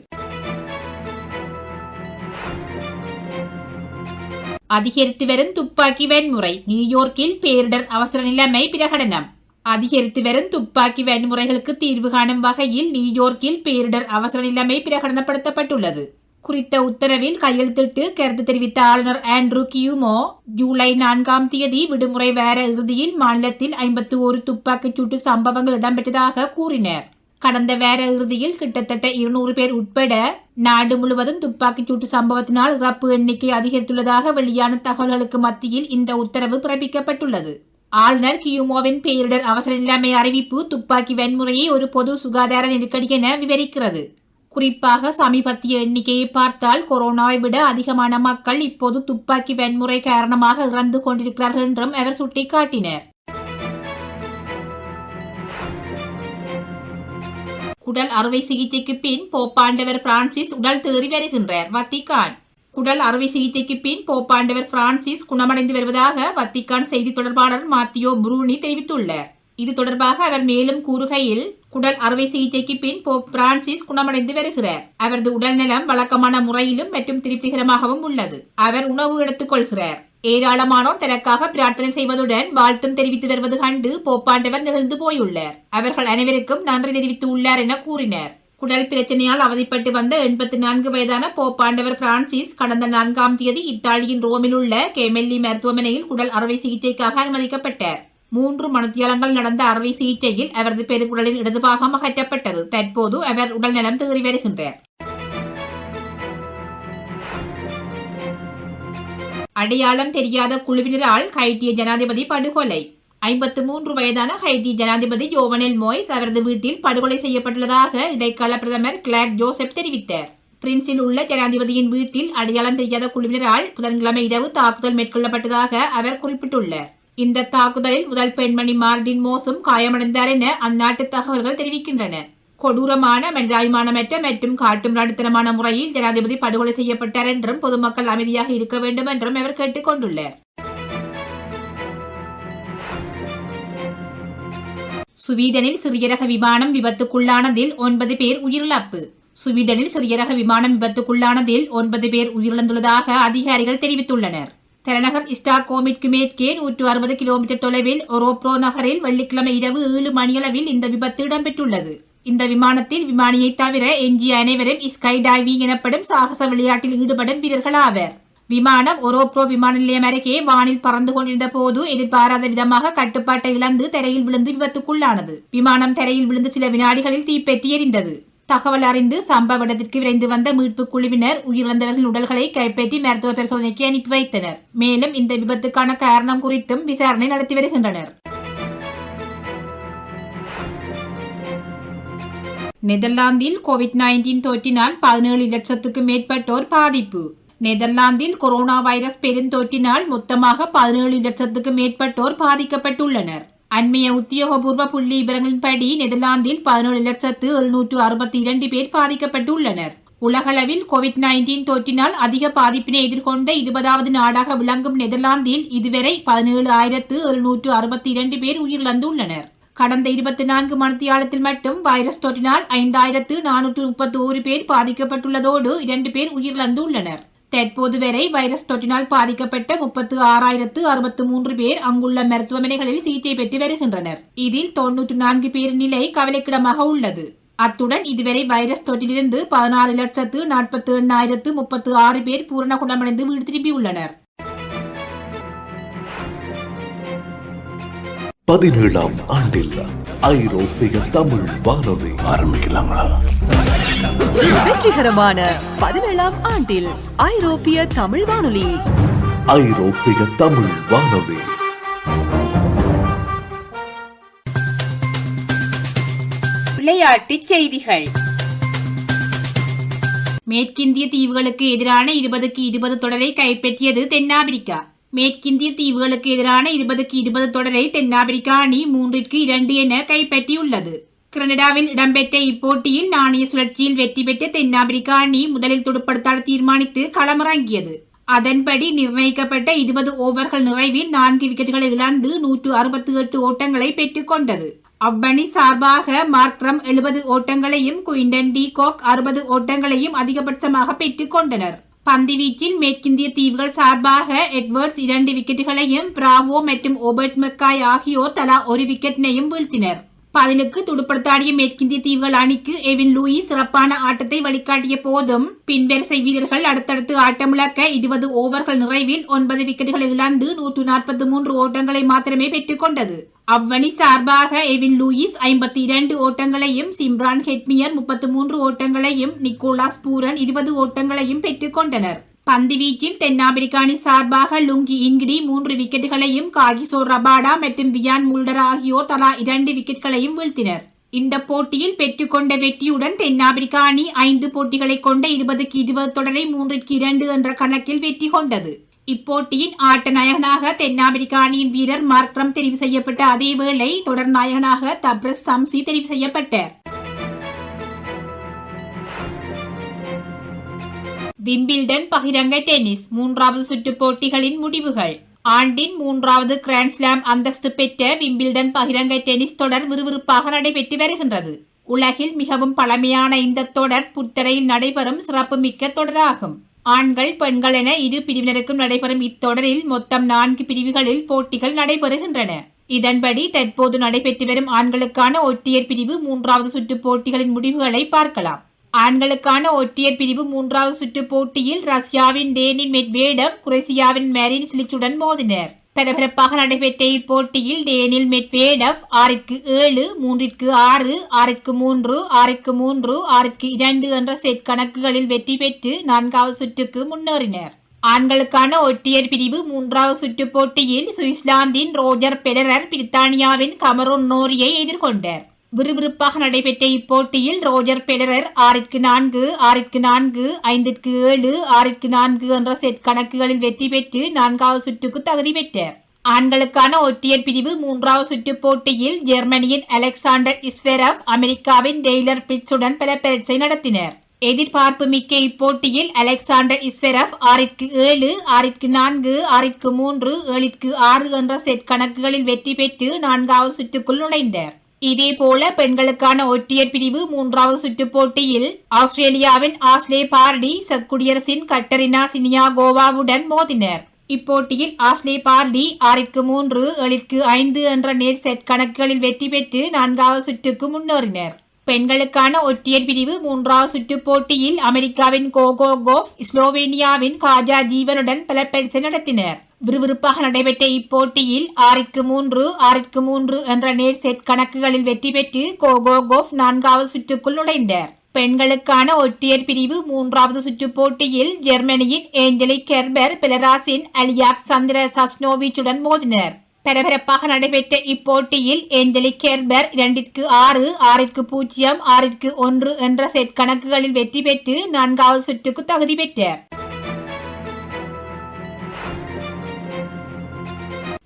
அதிகரித்து வரும் துப்பாக்கி வன்முறை, நியூயோர்க்கில் பேரிடர் அவசர நிலைமை பிரகடனம். அதிகரித்து வரும் துப்பாக்கி வன்முறைகளுக்கு தீர்வு காணும் வகையில் நியூயோர்க்கில் பேரிடர் அவசர நிலைமை பிரகடனப்படுத்தப்பட்டுள்ளது. குறித்த உத்தரவில் கையெழுத்திட்டு கருத்து தெரிவித்த ஆளுநர் ஆண்ட்ரூ கியூமோ ஜூலை 4ஆம் தேதி விடுமுறை வார இறுதியில் மாநிலத்தில் 51 துப்பாக்கிச் சூட்டு சம்பவங்கள் இடம்பெற்றதாக கூறினார். கடந்த வார இறுதியில் கிட்டத்தட்ட 200 பேர் உட்பட நாடு முழுவதும் துப்பாக்கிச் சூட்டு சம்பவத்தினால் இறப்பு எண்ணிக்கை அதிகரித்துள்ளதாக வெளியான தகவல்களுக்கு மத்தியில் இந்த உத்தரவு பிறப்பிக்கப்பட்டுள்ளது. ஆளுநர் கியூமோவின் பேரிடர் அவசர நிலைமை அறிவிப்பு துப்பாக்கி வன்முறையை ஒரு பொது சுகாதார நெருக்கடி என விவரிக்கிறது. குறிப்பாக சமீபத்திய எண்ணிக்கையை பார்த்தால் கொரோனாவை விட அதிகமான மக்கள் இப்போது துப்பாக்கி வன்முறை காரணமாக இறந்து கொண்டிருக்கிறார்கள் என்றும் அவர் சுட்டிக்காட்டினார். குடல் அறுவை சிகிச்சைக்கு பின் போப்பாண்டவர் பிரான்சிஸ் உடல் தேறி வருகின்றார். வத்திக்கான். குடல் அறுவை சிகிச்சைக்கு பின் போப்பாண்டவர் பிரான்சிஸ் குணமடைந்து வருவதாக வத்திக்கான் செய்தி தொடர்பாளர் மாத்தியோ புரூனி தெரிவித்துள்ளார். இது தொடர்பாக அவர் மேலும் கூறுகையில், குடல் அறுவை சிகிச்சைக்கு பின் போப் பிரான்சிஸ் குணமடைந்து வருகிறார். அவரது உடல்நலம் வழக்கமான முறையிலும் மற்றும் திருப்திகரமாகவும் உள்ளது. அவர் உணவு எடுத்துக் கொள்கிறார். ஏராளமானோர் தனக்காக பிரார்த்தனை செய்வதுடன் வாழ்த்தும் தெரிவித்து வருவது கண்டு போப்பாண்டவர் நிகழ்ந்து போயுள்ளார். அவர்கள் அனைவருக்கும் நன்றி தெரிவித்து உள்ளார் என கூறினார். குடல் பிரச்சனையால் அவதிப்பட்டு வந்த 84 வயதான போப்பாண்டவர் பிரான்சிஸ் கடந்த 4ஆம் தேதி இத்தாலியின் ரோமில் உள்ள கெமெல்லி மருத்துவமனையில் குடல் அறுவை சிகிச்சைக்காக அனுமதிக்கப்பட்டார். 3 மணித்தியாலங்கள் நடந்த அறுவை சிகிச்சையில் அவரது பெருக்குடலின் இடதுபாகம் அகற்றப்பட்டது. தற்போது அவர் உடல் நலம் தேறி வருகின்றார். அடையாளம் தெரியாத குழுவினரால் ஹைட்டிய ஜனாதிபதி படுகொலை. 53 வயதான ஹைட்டி ஜனாதிபதி ஜோவனெல் மோய்ஸ் அவரது வீட்டில் படுகொலை செய்யப்பட்டுள்ளதாக இடைக்கால பிரதமர் கிளாட் ஜோசப் தெரிவித்தார். பிரின்ஸில் உள்ள ஜனாதிபதியின் வீட்டில் அடையாளம் தெரியாத குழுவினரால் புதன்கிழமை இரவு தாக்குதல் மேற்கொள்ளப்பட்டதாக அவர் குறிப்பிட்டுள்ளார். இந்த தாக்குதலில் முதல் பெண்மணி மார்டின் மோஸும் காயமடைந்தார் என அந்நாட்டு தகவல்கள் தெரிவிக்கின்றன. கொடூரமான மனிதாபிமானமற்ற மற்றும் காட்டும் நடுத்தரமான முறையில் ஜனாதிபதி படுகொலை செய்யப்பட்டார் என்றும் பொதுமக்கள் அமைதியாக இருக்க வேண்டும் என்றும் அவர் கேட்டுக் கொண்டுள்ளார். சுவீடனில் சிறிய ரக விமானம் விபத்துக்குள்ளானதில் 9 பேர் உயிரிழப்பு. சுவீடனில் சிறிய ரக விமானம் விபத்துக்குள்ளானதில் 9 பேர் உயிரிழந்துள்ளதாக அதிகாரிகள் தெரிவித்துள்ளனர். தலைநகர் ஸ்டாக்ஹோமிற்கு மேற்கே 160 கிலோமீட்டர் தொலைவில் ஒரோப்ரோ நகரில் வெள்ளிக்கிழமை இரவு 7 மணியளவில் இந்த விபத்து இடம்பெற்றுள்ளது. இந்த விமானத்தில் விமானியை தவிர எஞ்சிய அனைவரும் ஸ்கை டைவிங் எனப்படும் சாகச விளையாட்டில் ஈடுபடும் வீரர்கள் ஆவர். விமானம் ஒரோப்ரோ விமான நிலையம் அருகே வானில் பறந்து கொண்டிருந்த போது எதிர்பாராத விதமாக கட்டுப்பாட்டை இழந்து தரையில் விழுந்து விபத்துக்குள்ளானது. விமானம் தரையில் விழுந்து சில வினாடிகளில் தீப்பெட்டி எரிந்தது. தகவல் அறிந்து சம்பவ இடத்திற்கு விரைந்து வந்த மீட்புக் குழுவினர் உயிரிழந்தவர்களின் உடல்களை கைப்பற்றி மருத்துவ பரிசோதனைக்கு அனுப்பி வைத்தனர். மேலும் இந்த விபத்துக்கான காரணம் குறித்தும் விசாரணை நடத்தி வருகின்றனர். நெதர்லாந்தில் கோவிட்-19 தொற்றினால் 17 லட்சத்துக்கு மேற்பட்டோர் பாதிப்பு. நெதர்லாந்தில் கொரோனா வைரஸ் பெருந்தொற்றினால் மொத்தமாக 17 லட்சத்துக்கு மேற்பட்டோர் பாதிக்கப்பட்டுள்ளனர். அண்மைய உத்தியோகபூர்வ புள்ளி விவரங்களின்படி நெதர்லாந்தில் 17,762 பேர் பாதிக்கப்பட்டுள்ளனர். உலகளவில் கோவிட்-19 தொற்றினால் அதிக பாதிப்பினை எதிர்கொண்ட 20வது நாடாக விளங்கும் நெதர்லாந்தில் இதுவரை 17,762 பேர் உயிரிழந்துள்ளனர். கடந்த 24 மணித்தியாலத்தில் மட்டும் வைரஸ் தொற்றினால் 5,431 பேர் பாதிக்கப்பட்டுள்ளதோடு 2 பேர் உயிரிழந்துள்ளனர். தற்போது வரை வைரஸ் தொற்றினால் பாதிக்கப்பட்ட 36,063 பேர் அங்குள்ள மருத்துவமனைகளில் சிகிச்சை பெற்று வருகின்றனர். இதில் 94 பேர் நிலை கவலைக்கிடமாக உள்ளது. அத்துடன் இதுவரை வைரஸ் தொற்றிலிருந்து 16,48,036 பேர் பூரண குணமடைந்து வீடு திரும்பியுள்ளனர். 17ஆம் ஆண்டில் ஐரோப்பிய தமிழ் வானொலி ஆரம்பிக்கலாங்களா? வெற்றிகரமான 17ஆம் ஆண்டில் ஐரோப்பிய தமிழ் வானொலி. ஐரோப்பிய தமிழ் வானொலி. விளையாட்டுச் செய்திகள். மேற்கிந்திய தீவுகளுக்கு எதிரான 20-20 தொடரை கைப்பற்றியது தென்னாப்பிரிக்கா. மேற்கிந்திய தீவுகளுக்கு எதிரான 20-20 தொடரை தென்னாப்பிரிக்கா அணி 3-2 என கைப்பற்றியுள்ளது. கனடாவில் இடம்பெற்ற இப்போட்டியில் நாணய சுழற்சியில் வெற்றி பெற்ற தென்னாப்பிரிக்கா அணி முதலில் துடுப்படுத்தாட தீர்மானித்து களமிறங்கியது. அதன்படி நிர்ணயிக்கப்பட்ட 20 ஓவர்கள் நிறைவில் 4 விக்கெட்டுகளை இழந்து 168 ஓட்டங்களை பெற்றுக் கொண்டது. அவ்வணி சார்பாக மார்க்ரம் 70 ஓட்டங்களையும் குயின்டன் டி காக் 60 ஓட்டங்களையும் அதிகபட்சமாக பெற்றுக் கொண்டனர். பந்துவீச்சில் மேற்கிந்திய தீவுகள் சார்பாக எட்வர்ட்ஸ் 2 விக்கெட்டுகளையும் பிராவோ மற்றும் ஓபர்ட் மெக்காய் ஆகியோர் தலா 1 விக்கெட்டினையும் வீழ்த்தினர். பதிலுக்கு துடுப்படுத்தாடிய மேற்கிந்திய தீவுகள் அணிக்கு எவின் லூயிஸ் சிறப்பான ஆட்டத்தை வழிகாட்டிய போதும் பின்வரிசை வீரர்கள் அடுத்தடுத்து ஆட்டமிழக்க 20 ஓவர்கள் நிறைவில் 9 விக்கெட்டுகளை இழந்து 143 ஓட்டங்களை மாத்திரமே பெற்றுக் கொண்டது. அவ்வணி சார்பாக எவின் லூயிஸ் 52 ஓட்டங்களையும் சிம்ரான் ஹெட்மியர் 33 ஓட்டங்களையும் நிக்கோலாஸ் பூரன் 20 ஓட்டங்களையும் பெற்றுக் கொண்டனர். பந்துவீச்சில் தென்னாப்பிரிக்க அணி சார்பாக லுங்கி இங்கிடி 3 விக்கெட்டுகளையும் காகிசோ ரபாடா மற்றும் வியான் முல்டர் ஆகியோர் தலா 2 விக்கெட்டுகளையும் வீழ்த்தினர். இந்த போட்டியில் பெற்றுக்கொண்ட வெற்றியுடன் தென்னாப்பிரிக்க அணி 5 போட்டிகளை கொண்ட 20-20 தொடரை 3-2 என்ற கணக்கில் வெற்றி கொண்டது. இப்போட்டியின் ஆட்ட நாயகனாக தென்னாப்பிரிக்க அணியின் வீரர் மார்க்ரம் தெரிவு செய்யப்பட்ட அதேவேளை தொடர் நாயகனாக தப்ரஸ் சம்சி தெரிவு செய்யப்பட்டார். விம்பிள்டன் பகிரங்க டென்னிஸ் 3வது சுற்று போட்டிகளின் முடிவுகள். ஆண்டின் 3வது கிராண்ட்ஸ்லாம் அந்தஸ்து பெற்ற விம்பிள்டன் பகிரங்க டென்னிஸ் தொடர் விறுவிறுப்பாக நடைபெற்று வருகின்றது. உலகில் மிகவும் பழமையான இந்த தொடர் புத்தரையில் நடைபெறும் சிறப்புமிக்க தொடராகும். ஆண்கள் பெண்கள் என இரு பிரிவினருக்கும் நடைபெறும் இத்தொடரில் மொத்தம் 4 பிரிவுகளில் போட்டிகள் நடைபெறுகின்றன. இதன்படி தற்போது நடைபெற்று வரும் ஆண்களுக்கான ஒற்றையர் பிரிவு 3வது சுற்று போட்டிகளின் முடிவுகளை பார்க்கலாம். ஆண்களுக்கான ஒற்றையர் பிரிவு 3வது சுற்று போட்டியில் ரஷ்யாவின் டேனில் மெட்வேடவ் குரேஷியாவின் மேரின் சிலிச்சுடன் மோதினர். பரபரப்பாக நடைபெற்ற இப்போட்டியில் டேனில் மெட்வேடவ் 6-7, 3-6, 6-3, 6-3, 6-2 என்ற செட் கணக்குகளில் வெற்றி பெற்று 4வது சுற்றுக்கு முன்னேறினர். ஆண்களுக்கான ஒற்றையர் பிரிவு 3வது சுற்று போட்டியில் சுவிட்சர்லாந்தின் ரோஜர் பெடரர் பிரித்தானியாவின் கமரூன் நோரியை எதிர்கொண்டார். விறுவிறுப்பாக நடைபெற்ற இப்போட்டியில் ரோஜர் பெடரர் 6-4, 6-4, 5-7, 6-4 என்ற செட் கணக்குகளில் வெற்றி பெற்று 4வது சுற்றுக்கு தகுதி பெற்றார். ஆண்களுக்கான ஒற்றையர் பிரிவு 3வது சுற்று போட்டியில் ஜெர்மனியின் அலெக்சாண்டர் இஸ்வெரவ் அமெரிக்காவின் டெய்லர் பிட்ஸுடன் பல பரீட்சை நடத்தினர். எதிர்பார்ப்பு மிக்க இப்போட்டியில் அலெக்சாண்டர் இஸ்வெரவ் 6-7, 6-4, 6-3, 7-6 என்ற செட் கணக்குகளில் வெற்றி பெற்று 4வது சுற்றுக்குள் நுழைந்தார். இதேபோல பெண்களுக்கான ஒற்றையர் பிரிவு 3வது சுற்று போட்டியில் ஆஸ்திரேலியாவின் ஆஸ்லே பார்டி செக் குடியரசின் கட்டரினா சினியாகோவாவுடன் மோதினர். இப்போட்டியில் ஆஸ்லே பார்டி 6-3, 7-5 என்ற நேர் செட் கணக்குகளில் வெற்றி பெற்று 4வது சுற்றுக்கு முன்னேறினர். பெண்களுக்கான ஒற்றையர் பிரிவு 3வது சுற்று போட்டியில் அமெரிக்காவின் கோகோ கோஃப் ஸ்லோவேனியாவின் காஜா ஜீவனுடன் பல பரீட்சை நடத்தினர். விறுவிறுப்பாக நடைபெற்ற இப்போட்டியில் 6-3, 6-3 என்ற நேர் செட் கணக்குகளில் வெற்றி பெற்று கோகோ கோஃப் 4வது சுற்றுக்குள் நுழைந்தார். பெண்களுக்கான ஒற்றையர் பிரிவு 3வது சுற்று போட்டியில் ஜெர்மனியின் ஏஞ்சலிக் கெர்பர் பெலராஸின் அலியாக் சந்திர சஸ்னோவிச்சுடன் மோதினர். பரபரப்பாக நடைபெற்ற இப்போட்டியில் ஏஞ்சலிக் கெர்பர் 2-6, 6-0, 6-1 என்ற செட் கணக்குகளில் வெற்றி பெற்று 4வது சுற்றுக்கு தகுதி பெற்றார்.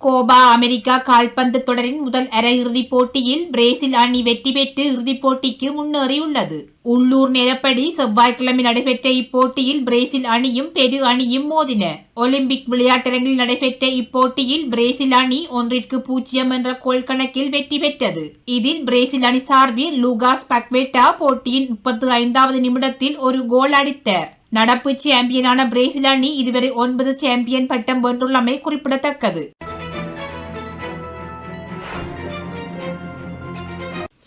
கோபா அமெரிக்கா கால்பந்து தொடரின் முதல் அரையிறுதிப் போட்டியில் பிரேசில் அணி வெற்றி பெற்று இறுதிப் போட்டிக்கு முன்னேறியுள்ளது. உள்ளூர் நேரப்படி செவ்வாய்க்கிழமை நடைபெற்ற இப்போட்டியில் பிரேசில் அணியும் பெரு அணியும் மோதின. ஒலிம்பிக் விளையாட்டரங்கில் நடைபெற்ற இப்போட்டியில் பிரேசில் அணி 1-0 என்ற கோல் கணக்கில் வெற்றி பெற்றது. இதில் பிரேசில் அணி சார்பில் லூகாஸ் பக்வேட்டா போட்டியின் 35வது நிமிடத்தில் ஒரு கோல் அடித்தார். நடப்பு சாம்பியனான பிரேசில் அணி இதுவரை 9 சாம்பியன் பட்டம் வென்றுள்ளமை குறிப்பிடத்தக்கது.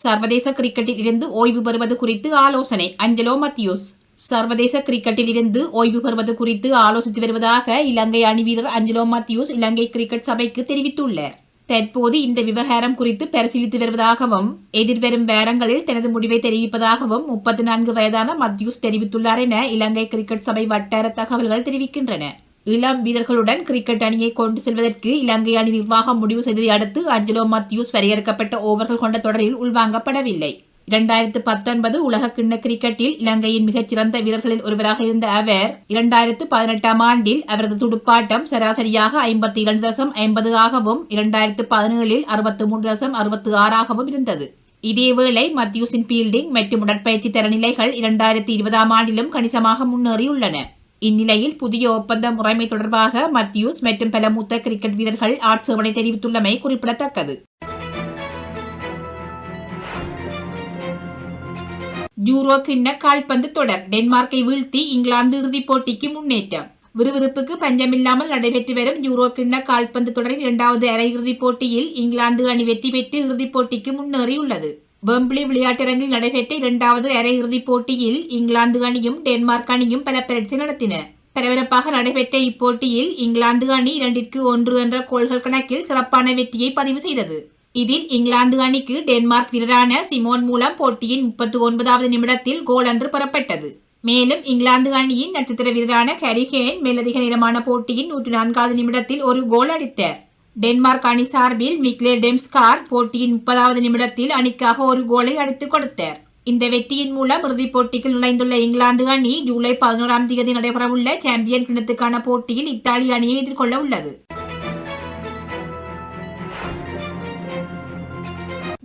சர்வதேச கிரிக்கெட்டில் இருந்து ஓய்வு பெறுவது குறித்து ஆலோசனை. அஞ்சலோ மத்தியூஸ் சர்வதேச கிரிக்கெட்டில் இருந்து ஓய்வு பெறுவது குறித்து ஆலோசித்து வருவதாக இலங்கை அணி வீரர் அஞ்சலோ மத்தியூஸ் இலங்கை கிரிக்கெட் சபைக்கு தெரிவித்துள்ளார். தற்போது இந்த விவகாரம் குறித்து பரிசீலித்து வருவதாகவும் எதிர்வரும் வாரங்களில் தனது முடிவை தெரிவிப்பதாகவும் 34 வயதான மத்தியூஸ் தெரிவித்துள்ளார் என இலங்கை கிரிக்கெட் சபை வட்டார தகவல்கள் தெரிவிக்கின்றன. இளம் வீரர்களுடன் கிரிக்கெட் அணியை கொண்டு செல்வதற்கு இலங்கை அணி நிர்வாகம் முடிவு செய்ததை அடுத்து அஞ்சலோ மத்தியூஸ் வரையறுக்கப்பட்ட ஓவர்கள் கொண்ட தொடரில் உள்வாங்கப்படவில்லை. 2019 உலகக்கிண்ண கிரிக்கெட்டில் இலங்கையின் மிகச்சிறந்த வீரர்களில் ஒருவராக இருந்த அவர் 2018 ஆண்டில் அவரது துடுப்பாட்டம் சராசரியாக 52.50 ஆகவும் 2017 63.66 ஆகவும் இருந்தது. இதேவேளை மத்தியூஸின் பீல்டிங் மற்றும் உடற்பயிற்சி தரநிலைகள் 2020 ஆண்டிலும் கணிசமாக முன்னேறியுள்ளன. இந்நிலையில் புதிய ஒப்பந்த முறைமை தொடர்பாக மத்தியூஸ் மற்றும் பல மூத்த கிரிக்கெட் வீரர்கள் ஆட்சேபனை தெரிவித்துள்ளமை குறிப்பிடத்தக்கது. யூரோ கிண்ண கால்பந்து தொடர் டென்மார்க்கை வீழ்த்தி இங்கிலாந்து இறுதிப் போட்டிக்கு முன்னேற்றம். விறுவிறுப்புக்கு பஞ்சமில்லாமல் நடைபெற்று வரும் யூரோ கிண்ண கால்பந்து தொடரின் 2வது அரையிறுதிப் போட்டியில் இங்கிலாந்து அணி வெற்றி பெற்று இறுதிப் போட்டிக்கு முன்னேறியுள்ளது. வெம்பிளி விளையாட்டரங்கில் நடைபெற்ற 2வது அரையிறுதிப் போட்டியில் இங்கிலாந்து அணியும் டென்மார்க் அணியும் பல பரீட்சை நடத்தின. பரபரப்பாக நடைபெற்ற இப்போட்டியில் இங்கிலாந்து அணி 2-1 என்ற கோல்கள் கணக்கில் சிறப்பான வெற்றியை பதிவு செய்தது. இதில் இங்கிலாந்து அணிக்கு டென்மார்க் வீரரான சிமோன் மூலம் போட்டியின் 39வது நிமிடத்தில் கோல் அன்று பெறப்பட்டது. மேலும் இங்கிலாந்து அணியின் நட்சத்திர வீரரான ஹாரி கேன் மேலதிக நேரமான போட்டியின் 104வது நிமிடத்தில் ஒரு கோல் அடித்தார். டென்மார்க் அணி சார்பில் மிக்லே டெம்ஸ்கார் போட்டியின் 30வது நிமிடத்தில் அணிக்காக ஒரு கோலை அடித்துக் கொடுத்தார். இந்த வெற்றியின் மூலம் இறுதிப் போட்டிக்கு நுழைந்துள்ள இங்கிலாந்து அணி ஜூலை 11ஆம் தேதி நடைபெறவுள்ள சாம்பியன் கிண்ணத்துக்கான போட்டியில் இத்தாலி அணியை எதிர்கொள்ள உள்ளது.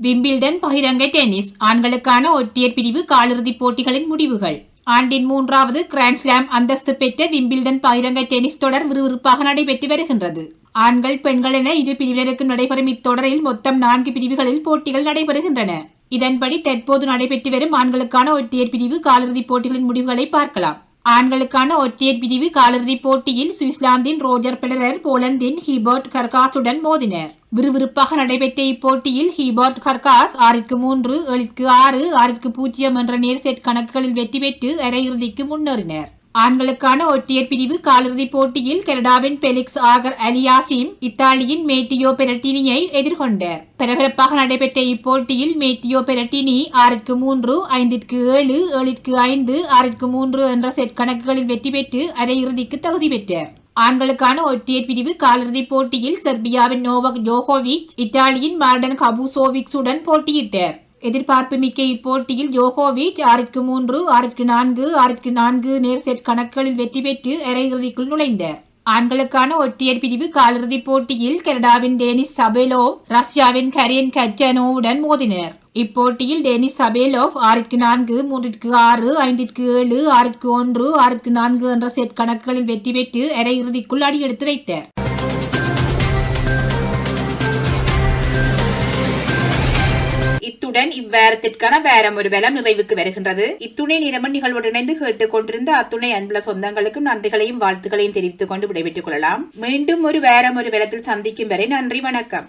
விம்பிள்டன் பகிரங்க டென்னிஸ் ஆண்களுக்கான ஒற்றையர் பிரிவு காலிறுதிப் போட்டிகளின் முடிவுகள். ஆண்டின் 3வது கிராண்ட்ஸ்லாம் அந்தஸ்து பெற்ற விம்பிள்டன் பகிரங்க டென்னிஸ் தொடர் விறுவிறுப்பாக நடைபெற்று வருகின்றது. ஆண்கள் பெண்கள் என இரு பிரிவினருக்கும் நடைபெறும் இத்தொடரில் மொத்தம் 4 பிரிவுகளில் போட்டிகள் நடைபெறுகின்றன. இதன்படி தற்போது நடைபெற்று வரும் ஆண்களுக்கான ஒற்றையர் பிரிவு காலிறுதிப் போட்டிகளின் முடிவுகளை பார்க்கலாம். ஆண்களுக்கான ஒற்றையர் பிரிவு காலிறுதிப் போட்டியில் சுவிட்சர்லாந்தின் ரோஜர் பெடரர் போலந்தின் ஹீபர்ட் கர்காஸுடன் மோதினர். விறுவிறுப்பாக நடைபெற்ற இப்போட்டியில் ஹீபர்ட் கர்காஸ் 6-3, 7-6, 6-0 என்ற நேர் செட் கணக்குகளில் வெற்றி பெற்று அரையிறுதிக்கு முன்னேறினர். ஆண்களுக்கான ஒற்றையர் பிரிவு காலிறுதிப் போட்டியில் கனடாவின் பெலிக்ஸ் ஆகர் அலியாசிம் இத்தாலியின் மேட்டியோ பெரட்டினியை எதிர்கொண்டார். பரபரப்பாக நடைபெற்ற இப்போட்டியில் மேட்டியோ பெரட்டினி 6-3, 5-7, 7-5, 6-3 என்ற செட் கணக்குகளில் வெற்றி பெற்று அரையிறுதிக்கு தகுதி பெற்றார். ஆண்களுக்கான ஒற்றையர் பிரிவு காலிறுதிப் போட்டியில் செர்பியாவின் நோவக் ஜோகோவிச் இத்தாலியின் மார்டன் கபூசோவிக்ஸுடன் போட்டியிட்டார். எதிர்பார்ப்பு மிக்க இப்போட்டியில் ஜோகோவிச் 6-3, 6-4, 6-4 நேர் செட் கணக்குகளில் வெற்றி பெற்று அரையிறுதிக்குள் நுழைந்தார். ஆண்களுக்கான ஒற்றையர் பிரிவு காலிறுதிப் போட்டியில் கனடாவின் டேனிஸ் சபேலோவ் ரஷ்யாவின் கரியன் கட்ஜனோவுடன் மோதினர். இப்போட்டியில் டேனிஸ் சபேலோவ் 6-4, 3-6, 5-7, 6-1, 6-4 என்ற செட் கணக்குகளில் வெற்றி பெற்று அரையிறுதிக்குள் அடியெடுத்து வைத்தார். இத்துடன் இவ்வாரத்திற்கான வேரம் ஒரு பலம் நிறைவுக்கு வருகின்றது. இத்துணை நிறமன் நிகழ்வுடன் இணைந்து கேட்டுக் கொண்டிருந்த அத்துணை அன்புள்ள சொந்தங்களுக்கும் நன்றிகளையும் வாழ்த்துக்களையும் தெரிவித்துக் கொண்டு விடைபெற்றுக் கொள்ளலாம். மீண்டும் ஒரு வேரம் ஒரு பலத்தில் சந்திக்கும் வரை நன்றி, வணக்கம்.